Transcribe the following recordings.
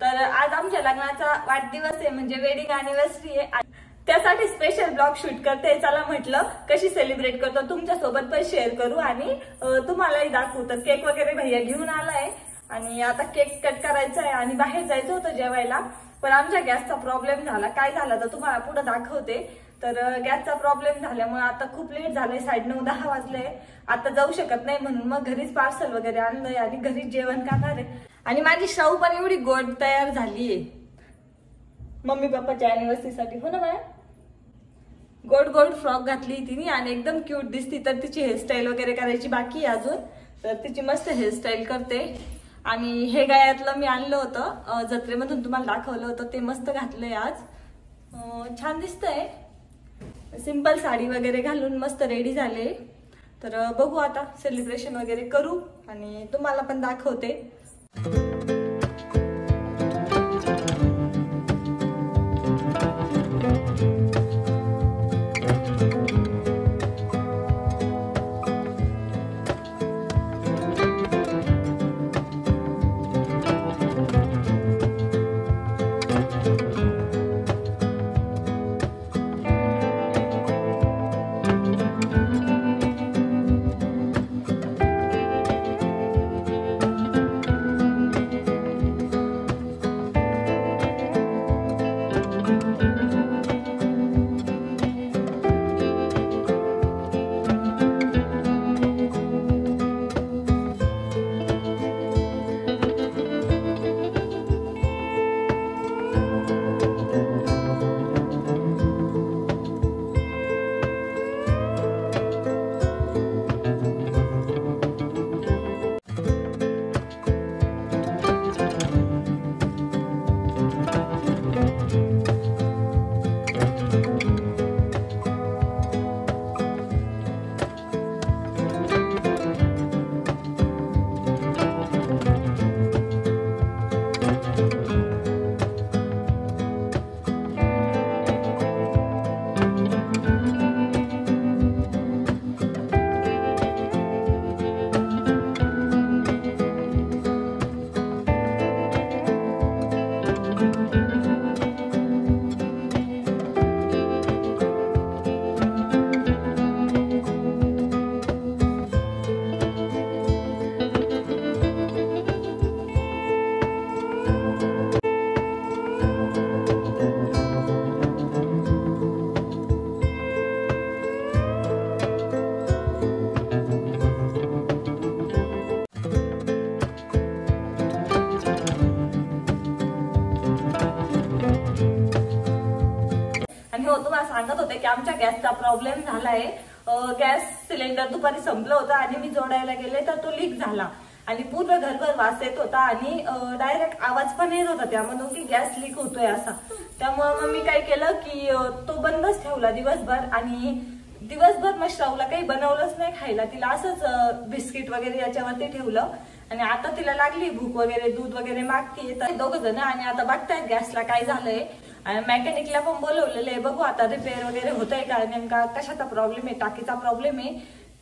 तर आज आमच्या लग्नाचा वाढदिवस आहे, म्हणजे वेडिंग अॅनिव्हर्सरी आहे. त्यासाठी स्पेशल ब्लॉग शूट करते. चला म्हटलं कशी सेलिब्रेट करतो तुमच्या सोबत पण शेअर करू आणि तुम्हालाही दाखवू. तर केक वगैरे भैया घेऊन आलाय आणि आता केक कट करायचा आहे आणि बाहेर जायचं होतं जेवायला, पण आमच्या गॅसचा प्रॉब्लेम झाला. काय झाला तर तुम्हाला पुढे दाखवते. तर गॅसचा प्रॉब्लेम झाल्यामुळे आता खूप लेट झालंय, 9:30-10 वाजले. आता जाऊ शकत नाही म्हणून मग घरीच पार्सल वगैरे आणलंय आणि घरीच जेवण करणार आहे. आणि माझी शाहू पण एवढी गोड तयार झालीये मम्मी पप्पाच्या अॅनिव्हर्सरीसाठी. हो ना बाय, गोड गोड फ्रॉक घातली तिने आणि एकदम क्यूट दिसती. तर तिची हेअरस्टाईल वगैरे करायची बाकी आहे अजून, तर तिची मस्त हेअरस्टाईल करते. आणि हे गळ्यातलं मी आणलं होतं जत्रेमधून, तुम्हाला दाखवलं होतं, ते मस्त घातलंय आज. छान दिसतंय. सिंपल साडी वगैरे घालून मस्त रेडी झाले. तर बघू आता सेलिब्रेशन वगैरे करू आणि तुम्हाला पण दाखवते. तुम्हाला सांगत होते की आमच्या गॅसचा प्रॉब्लेम झालाय. गॅस सिलेंडर दुपारी संपलं होतं आणि मी जोडायला गेले तर तो लीक झाला आणि पूर्ण घरभर वास येत होता आणि डायरेक्ट आवाज पण येत होता त्यामधून की गॅस लीक होतोय असा. त्यामुळे मग मी काय केलं की तो बंदच ठेवला दिवसभर आणि दिवसभर मग श्रावला काही बनवलंच नाही खायला. तिला असंच बिस्किट वगैरे याच्यावरती ठेवलं आणि आता तिला लागली भूक वगैरे, दूध वगैरे मागते. तर दोघं जण आणि आता बघतायत गॅसला काय झालंय. मेकॅनिकला पण बोलवलेलं आहे. बघू आता रिपेअर वगैरे होतंय का, नेमका कशाचा प्रॉब्लेम आहे, टाकीचा प्रॉब्लेम आहे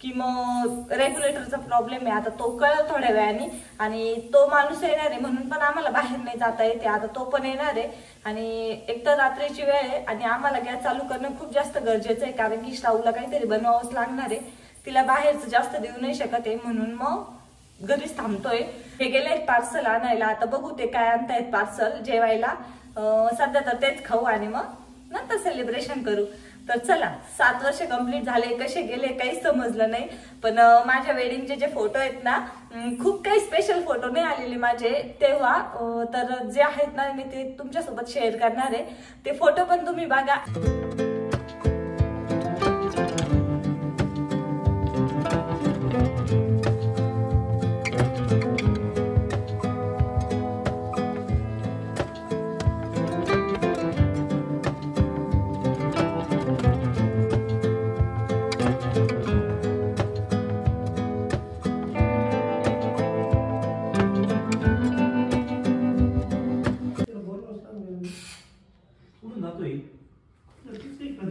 की मग रेग्युलेटरचा प्रॉब्लेम आहे. आता तो कळेल थोड्या वेळाने आणि तो माणूस येणार आहे म्हणून पण आम्हाला बाहेर नाही जाता येते. आता तो पण येणार आहे आणि एक तर रात्रीची वेळ आहे आणि आम्हाला गॅस चालू करणं खूप जास्त गरजेचं आहे कारण की श्रावला काहीतरी बनवावंच लागणार आहे. तिला बाहेरचं जास्त देऊ नाही शकत आहे म्हणून मग घरीच थांबतोय. हे गेले पार्सल आणायला. आता बघू ते काय आणतायत पार्सल जेवायला. सध्या तर तेच खाऊ आणि मग नंतर सेलिब्रेशन करू. तर चला, 7 वर्ष कंप्लीट झाले, कसे गेले काही समजलं नाही. पण माझ्या वेडिंगचे जे फोटो आहेत ना, खूप काही स्पेशल फोटो नाही आलेले माझे तेव्हा. तर जे आहेत ना मी ते तुमच्यासोबत शेअर करणार आहे. ते फोटो पण तुम्ही बघा.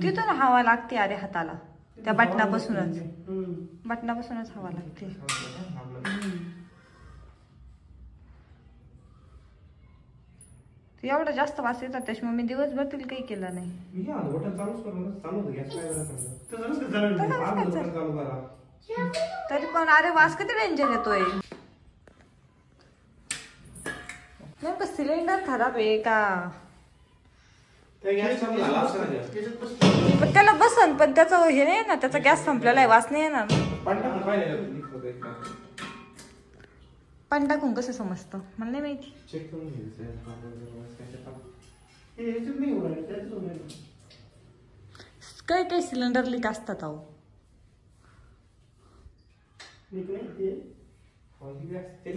तिथून हवा लागते अरे हाताला, त्या बटनापासूनच हवा लागते. एवढा जास्त वास येतात त्याच्यामुळे मी दिवसभर तिला काही केलं नाही. तरी पण अरे वास किती डेंजर येतोय. नेमकं सिलेंडर खराब आहे का पण त्याला बसन पण त्याचं हे नाही ना त्याचा गॅस संपलेला आहे वास नाही येणार. पण टाकून कसं समजतं मला नाही माहिती. काही काही सिलेंडर लीक असतात अहो.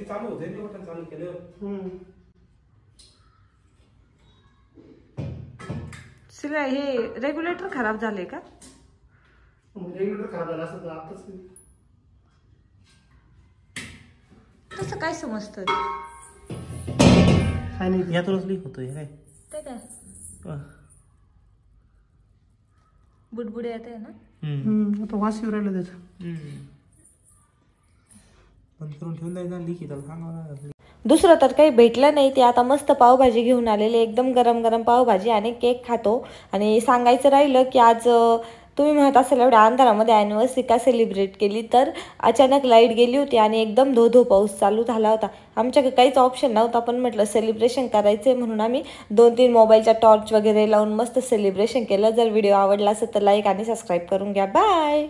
चालू होते चालू केलं हे रेग्युलेटर खराब झाले का. रेग्युलेटर खराब झाला असं आताच तसं काय समजतं काय नाही यातूनच लीक होतोय काय ते काय बुडबुडे येते ना. आता वास येऊ राहिला त्याचा बंद करून ठेवून द्यायचा लीक आहे त्याला सांगावं. दुसरं तर काही भेटलं नाही. ते आता मस्त पावभाजी घेऊन आलेले एकदम गरम गरम पावभाजी आणि केक खातो. आणि सांगायचं राहिलं की आज तुम्ही म्हणत असाल एवढ्या अंधारामध्ये ॲनिव्हर्सरी का सेलिब्रेट केली तर अचानक लाईट गेली होती आणि एकदम धो पाऊस चालू झाला होता. आमच्याकडे काहीच ऑप्शन नव्हता पण म्हटलं सेलिब्रेशन करायचं आहे म्हणून आम्ही 2-3 मोबाईलच्या टॉर्च वगैरे लावून मस्त सेलिब्रेशन केलं. जर व्हिडिओ आवडला असेल तर लाईक आणि सबस्क्राईब करून घ्या. बाय.